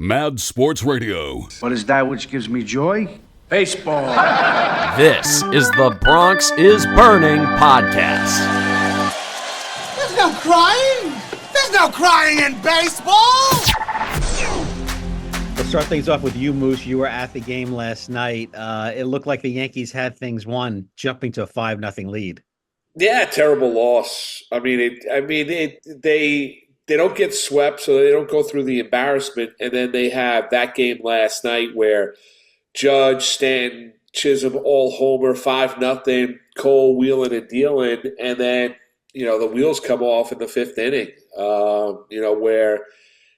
Mad Sports Radio. What is that which gives me joy? Baseball. This is the Bronx is Burning podcast. There's no crying. There's no crying in baseball. Let's start things off with you, Moose. You were at the game last night. It looked like the Yankees had things won, jumping to a 5-0 lead. Yeah, terrible loss. They don't get swept, so they don't go through the embarrassment. And then they have that game last night where Judge, Stanton, Chisholm, all homer, 5-0, Cole wheeling and dealing. And then, the wheels come off in the fifth inning, where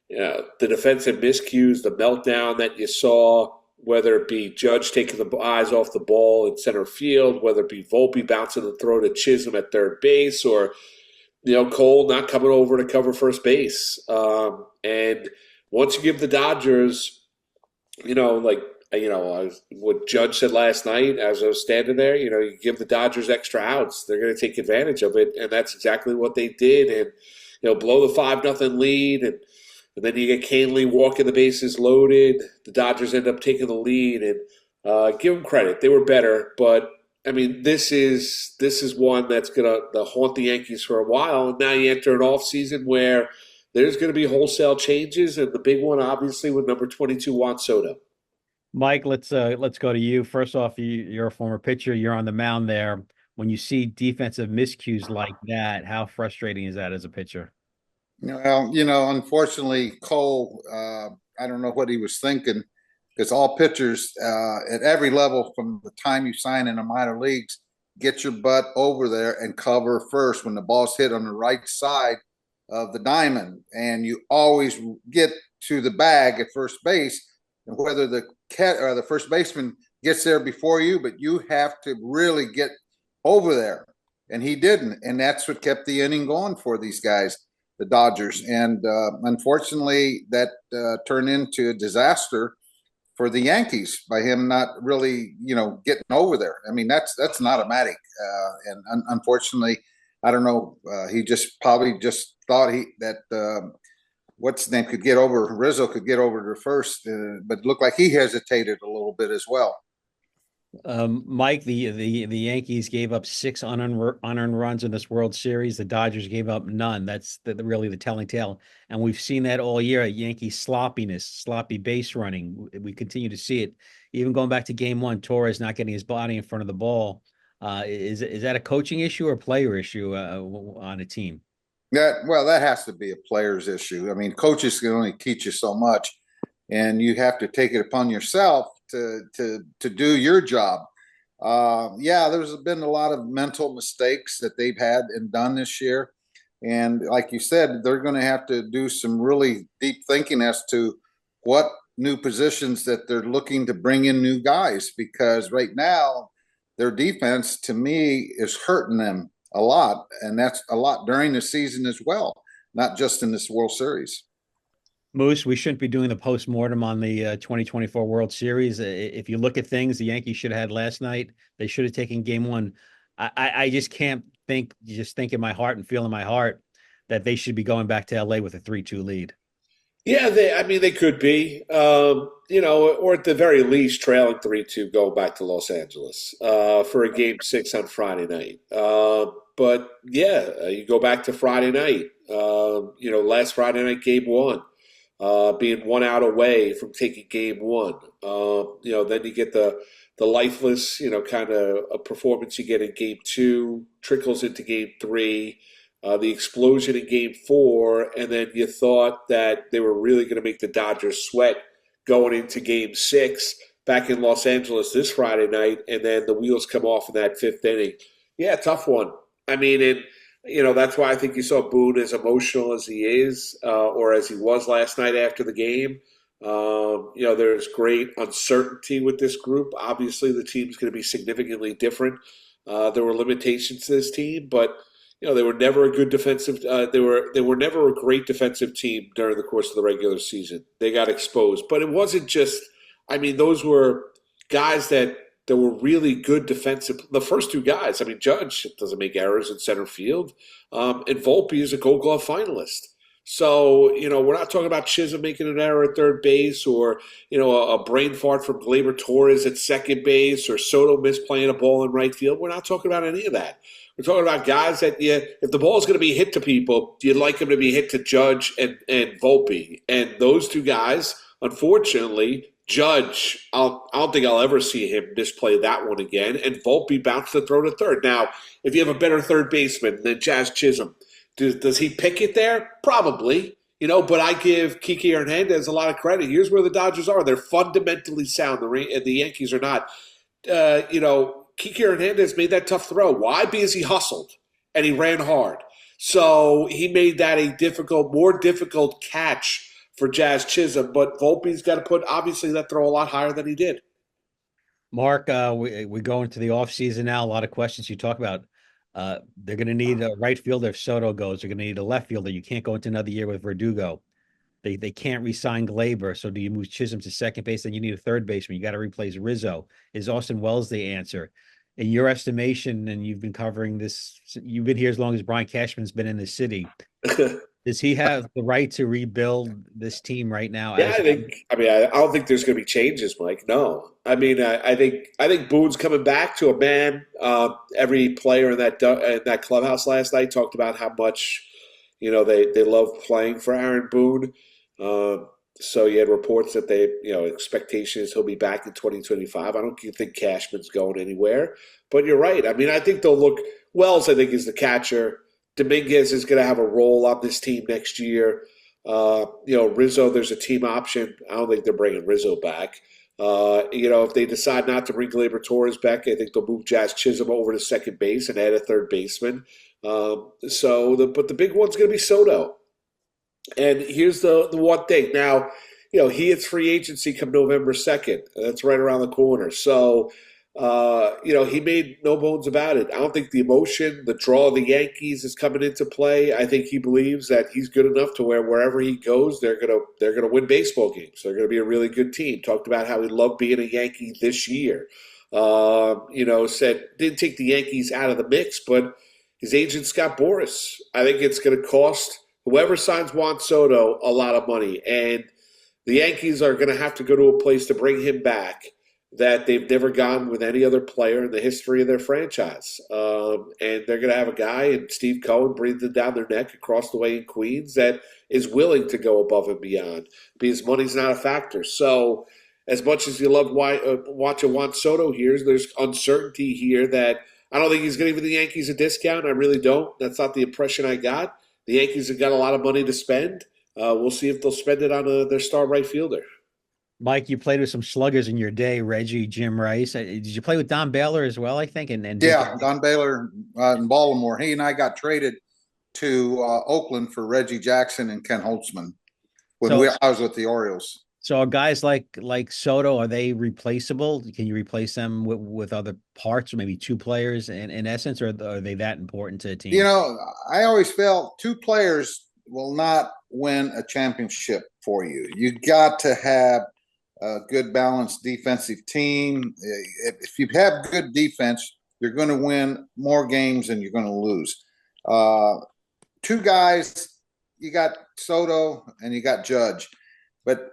the defensive miscues, the meltdown that you saw, whether it be Judge taking the eyes off the ball in center field, whether it be Volpe bouncing the throw to Chisholm at third base, or Cole not coming over to cover first base. And once you give the Dodgers, what Judge said last night as I was standing there, you give the Dodgers extra outs. They're going to take advantage of it, and that's exactly what they did. And, blow the 5-0 lead, and then you get Canley walking the bases loaded. The Dodgers end up taking the lead, and give them credit. They were better, but this is one that's going to haunt the Yankees for a while. And now you enter an offseason where there's going to be wholesale changes, and the big one, obviously, with number 22, Juan Soto. Mike, let's go to you. First off, you're a former pitcher. You're on the mound there. When you see defensive miscues like that, how frustrating is that as a pitcher? Well, unfortunately, Cole, I don't know what he was thinking. Because all pitchers at every level from the time you sign in the minor leagues, get your butt over there and cover first when the ball's hit on the right side of the diamond. And you always get to the bag at first base. And whether the first baseman gets there before you, but you have to really get over there. And he didn't. And that's what kept the inning going for these guys, the Dodgers. And unfortunately, that turned into a disaster for the Yankees by him not really, getting over there. That's not automatic. And unfortunately, I don't know. He just probably just thought that what's his name could get over, Rizzo could get over to first, but it looked like he hesitated a little bit as well. Mike, the Yankees gave up 6 unearned runs in this World Series. The Dodgers gave up none. That's really the telling tale. And we've seen that all year, Yankee sloppiness, sloppy base running. We continue to see it. Even going back to game 1, Torrez not getting his body in front of the ball. Is that a coaching issue or a player issue on a team? That has to be a player's issue. Coaches can only teach you so much, and you have to take it upon yourself to do your job. There's been a lot of mental mistakes that they've had and done this year. And like you said, they're going to have to do some really deep thinking as to what new positions that they're looking to bring in new guys, because right now their defense, to me, is hurting them a lot. And that's a lot during the season as well, not just in this World Series. Moose, we shouldn't be doing the post-mortem on the 2024 World Series. If you look at things the Yankees should have had last night, they should have taken game 1. I just can't think in my heart and feel in my heart that they should be going back to LA with a 3-2 lead. Yeah, they could be, or at the very least trailing 3-2 going back to Los Angeles for a game 6 on Friday night. But yeah, you go back to Friday night, last Friday night, game 1. Being 1 out away from taking game 1. Then you get the lifeless, kind of a performance you get in game 2, trickles into game 3, the explosion in game 4, and then you thought that they were really going to make the Dodgers sweat going into game 6 back in Los Angeles this Friday night, and then the wheels come off in that 5th inning. Yeah, tough one. That's why I think you saw Boone as emotional as he is, or as he was last night after the game. There's great uncertainty with this group. Obviously, the team's going to be significantly different. There were limitations to this team, but they were never a good defensive. They were never a great defensive team during the course of the regular season. They got exposed, but it wasn't just. Those were guys that were really good defensive. The first 2 guys, Judge doesn't make errors in center field, and Volpe is a Gold Glove finalist. So, we're not talking about Chisholm making an error at third base or, a brain fart from Gleyber Torres at second base or Soto misplaying a ball in right field. We're not talking about any of that. We're talking about guys that, if the ball is going to be hit to people, you'd like them to be hit to Judge and Volpe. And those two guys, unfortunately, Judge, I don't think I'll ever see him misplay that one again. And Volpe bounced the throw to third. Now, if you have a better third baseman than Jazz Chisholm, does he pick it there? Probably, but I give Kiki Hernandez a lot of credit. Here's where the Dodgers are. They're fundamentally sound. The Yankees are not. Kiki Hernandez made that tough throw. Why? Because he hustled and he ran hard. So he made that a more difficult catch for Jazz Chisholm. But Volpe's got to put, obviously, that throw a lot higher than he did. Mark, we go into the offseason now. A lot of questions you talk about. They're going to need a right fielder if Soto goes. They're going to need a left fielder. You can't go into another year with Verdugo. They can't re-sign Gleyber. So do you move Chisholm to second base? Then you need a third baseman. You got to replace Rizzo. Is Austin Wells the answer? In your estimation, and you've been covering this, you've been here as long as Brian Cashman's been in the city. Does he have the right to rebuild this team right now? Yeah, I don't think there's going to be changes, Mike. No. I think Boone's coming back to a man. Every player in that clubhouse last night talked about how much, they love playing for Aaron Boone. So you had reports that expectation is he'll be back in 2025. I don't think Cashman's going anywhere, but you're right. I think they'll look. Wells, I think, is the catcher. Damergis is going to have a role on this team next year. Rizzo, there's a team option. I don't think they're bringing Rizzo back. If they decide not to bring Gleyber Torres back, I think they'll move Jazz Chisholm over to second base and add a third baseman. But the big one's going to be Soto. And here's the one thing. Now, he hits free agency come November 2nd. That's right around the corner. So, he made no bones about it. I don't think the emotion, the draw of the Yankees is coming into play. I think he believes that he's good enough to wherever he goes, they're gonna win baseball games. They're gonna be a really good team. Talked about how he loved being a Yankee this year. Said didn't take the Yankees out of the mix, but his agent Scott Boras. I think it's gonna cost whoever signs Juan Soto a lot of money, and the Yankees are gonna have to go to a place to bring him back that they've never gone with any other player in the history of their franchise. And they're going to have a guy, and Steve Cohen breathing down their neck across the way in Queens, that is willing to go above and beyond because money's not a factor. So as much as you love watching Juan Soto here, there's uncertainty here that I don't think he's going to give the Yankees a discount. I really don't. That's not the impression I got. The Yankees have got a lot of money to spend. We'll see if they'll spend it on their star right fielder. Mike, you played with some sluggers in your day, Reggie, Jim Rice. Did you play with Don Baylor as well, I think? Yeah, Don Baylor in Baltimore. He and I got traded to Oakland for Reggie Jackson and Ken Holtzman when I was with the Orioles. So are guys like Soto, are they replaceable? Can you replace them with other parts, or maybe two players in essence, or are they that important to a team? I always felt two players will not win a championship for you. You got to have a good balanced defensive team. If you have good defense, you're going to win more games than you're going to lose. Two guys, you got Soto and you got Judge. But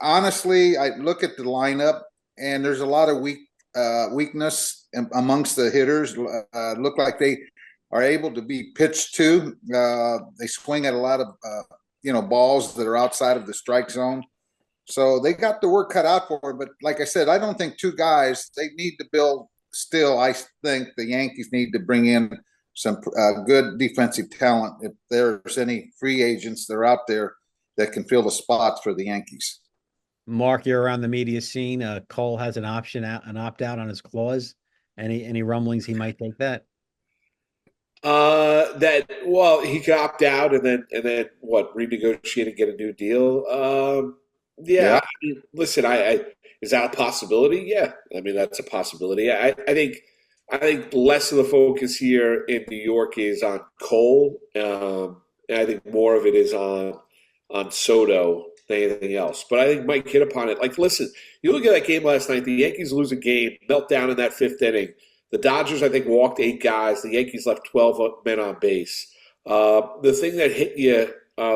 honestly, I look at the lineup and there's a lot of weakness amongst the hitters. Look like they are able to be pitched to. They swing at a lot of balls that are outside of the strike zone. So they got the work cut out for it. But like I said, I don't think two guys, they need to build still. I think the Yankees need to bring in some good defensive talent. If there's any free agents that are out there that can fill the spots for the Yankees. Mark, you're around the media scene. Cole has an opt out on his clause. Any rumblings he might take that? He could opt out and then renegotiate and get a new deal. Yeah. I mean, listen, is that a possibility? Yeah. I mean, that's a possibility. I think less of the focus here in New York is on Cole. And I think more of it is on Soto than anything else. But I think Mike hit upon it. Like, listen, you look at that game last night, the Yankees lose a game, meltdown in that fifth inning. The Dodgers, I think, walked 8 guys. The Yankees left 12 men on base. The thing that hit you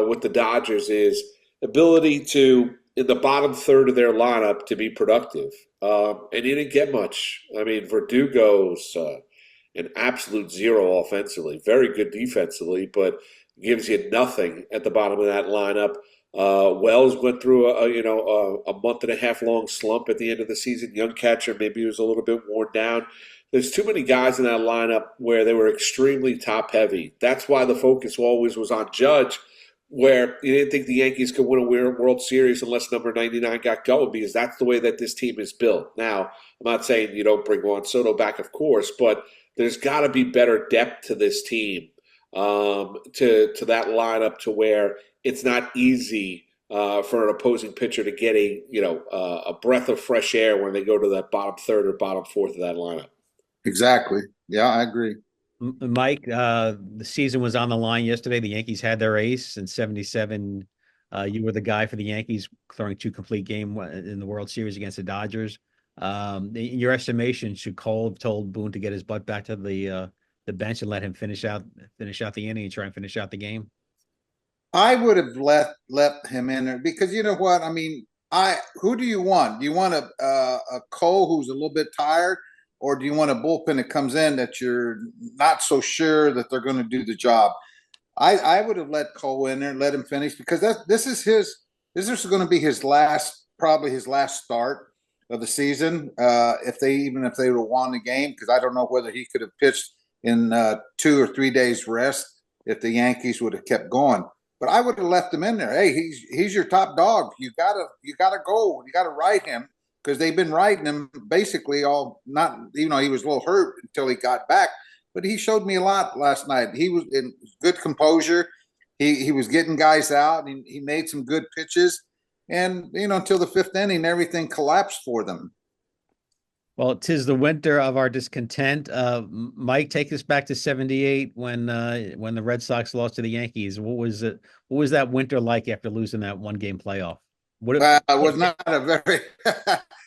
with the Dodgers is ability to, in the bottom third of their lineup, to be productive. And he didn't get much. I mean, Verdugo's an absolute zero offensively, very good defensively, but gives you nothing at the bottom of that lineup. Wells went through a month and a half long slump at the end of the season. Young catcher, maybe he was a little bit worn down. There's too many guys in that lineup where they were extremely top heavy. That's why the focus always was on Judge, where you didn't think the Yankees could win a World Series unless number 99 got going, because that's the way that this team is built. Now, I'm not saying you don't bring Juan Soto back, of course, but there's got to be better depth to this team, to that lineup, to where it's not easy for an opposing pitcher to get a breath of fresh air when they go to that bottom third or bottom fourth of that lineup. Exactly. Yeah, I agree. Mike, the season was on the line yesterday. The Yankees had their ace in 77. You were the guy for the Yankees throwing 2 complete games in the World Series against the Dodgers. In your estimation, should Cole have told Boone to get his butt back to the bench and let him finish out the inning and try and finish out the game? I would have left him in there because you know what? I mean, who do you want? Do you want a Cole who's a little bit tired? Or do you want a bullpen that comes in that you're not so sure that they're going to do the job? I would have let Cole in there and let him finish, because this is going to be probably his last start of the season. If they would have won the game, because I don't know whether he could have pitched in 2 or 3 days rest if the Yankees would have kept going. But I would have left him in there. Hey, he's your top dog. You gotta go. You gotta ride him. Because they've been riding him basically all, not, he was a little hurt until he got back, but he showed me a lot last night. He was in good composure. He was getting guys out, and he made some good pitches. And, until the 5th inning, everything collapsed for them. Well, 'tis the winter of our discontent. Mike, take us back to 78 when the Red Sox lost to the Yankees. What was that winter like after losing that 1-game playoff? It was not a very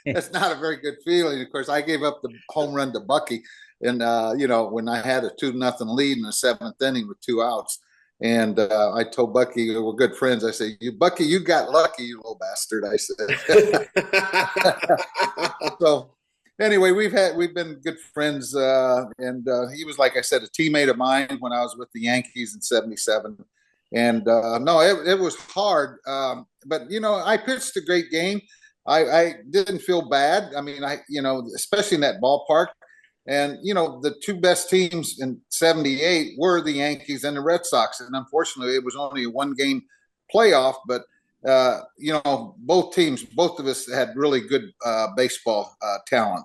it's not a very good feeling. Of course, I gave up the home run to Bucky, and when I had a 2-0 lead in the 7th inning with 2 outs, and I told Bucky, we're good friends. I said, Bucky, you got lucky, you little bastard. I said. So anyway, we've been good friends, and he was, like I said, a teammate of mine when I was with the Yankees in '77. And no, it was hard. But, I pitched a great game. I didn't feel bad. I mean, especially in that ballpark. And, the 2 best teams in 78 were the Yankees and the Red Sox. And unfortunately, it was only a 1-game playoff. But, both of us had really good baseball talent.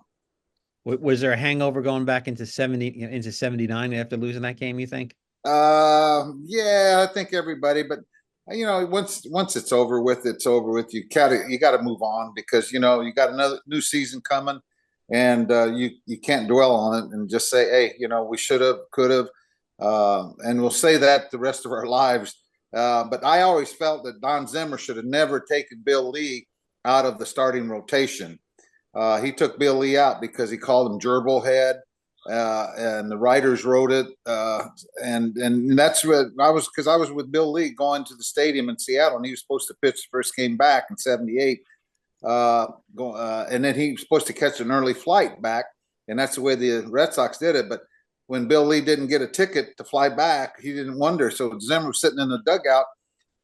Was there a hangover going back into 79 after losing that game, you think? Yeah, I think everybody, but once it's over with, it's over with. You got to move on, because you got another new season coming, and you can't dwell on it and just say, hey, we should have, could have, and we'll say that the rest of our lives. But I always felt that Don Zimmer should have never taken Bill Lee out of the starting rotation. He took Bill Lee out because he called him gerbil head. And the writers wrote it, and that's what I was, because I was with Bill Lee going to the stadium in Seattle, and he was supposed to pitch the first game back in '78, and then he was supposed to catch an early flight back, and that's the way the Red Sox did it. But when Bill Lee didn't get a ticket to fly back, he didn't wonder. So Zim was sitting in the dugout,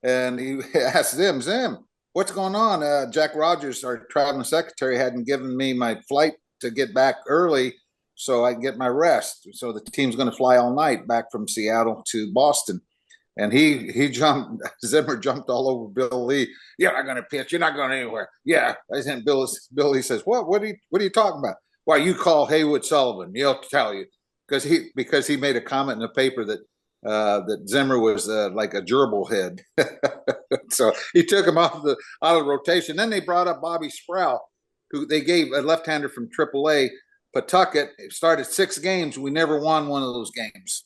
and he asked Zim, what's going on? Jack Rogers, our traveling secretary, hadn't given me my flight to get back early so I can get my rest. So the team's going to fly all night back from Seattle to Boston. And Zimmer jumped all over Bill Lee. You're not going to pitch. You're not going anywhere. Yeah. I said, Bill Lee says, what are you talking about? Why, you call Haywood Sullivan. He'll tell you. Because he made a comment in the paper that Zimmer was like a gerbil head. So he took him out of rotation. Then they brought up Bobby Sprout, who they gave a left-hander from AAA, Pawtucket. Started 6 games. We never won one of those games.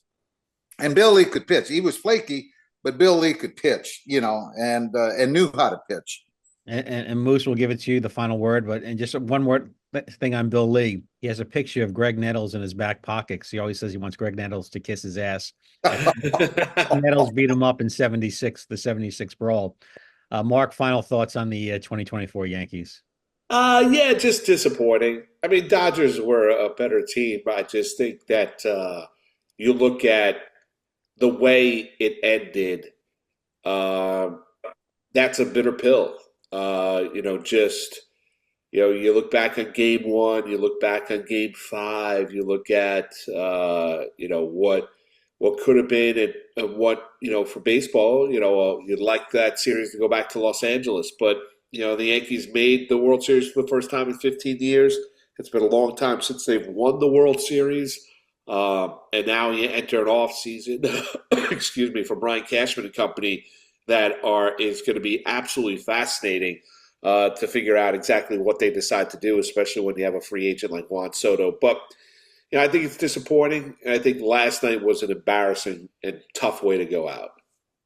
And Bill Lee could pitch. He was flaky, but Bill Lee could pitch, and knew how to pitch. And Moose will give it to you the final word, but and just one more thing on Bill Lee. He has a picture of Greg Nettles in his back pocket because he always says he wants Greg Nettles to kiss his ass. Nettles beat him up in the 76 brawl. Mark, final thoughts on the 2024 Yankees. Yeah, just disappointing. I mean, Dodgers were a better team, but I just think that you look at the way it ended. Um, that's a bitter pill. Just you look back on game one, you look back on game five, you look at what could have been and what for baseball, you'd like that series to go back to Los Angeles, but the Yankees made the World Series for the first time in 15 years. It's been a long time since they've won the World Series. And now you enter an off season, excuse me, for Brian Cashman and company that is going to be absolutely fascinating to figure out exactly what they decide to do, especially when you have a free agent like Juan Soto. But I think it's disappointing. And I think last night was an embarrassing and tough way to go out.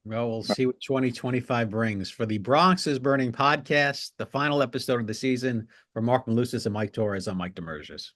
Well, we'll see what 2025 brings. For the Bronx is Burning podcast, the final episode of the season, for Marc Malusis and Mike Torrez, I'm Mike Damergis.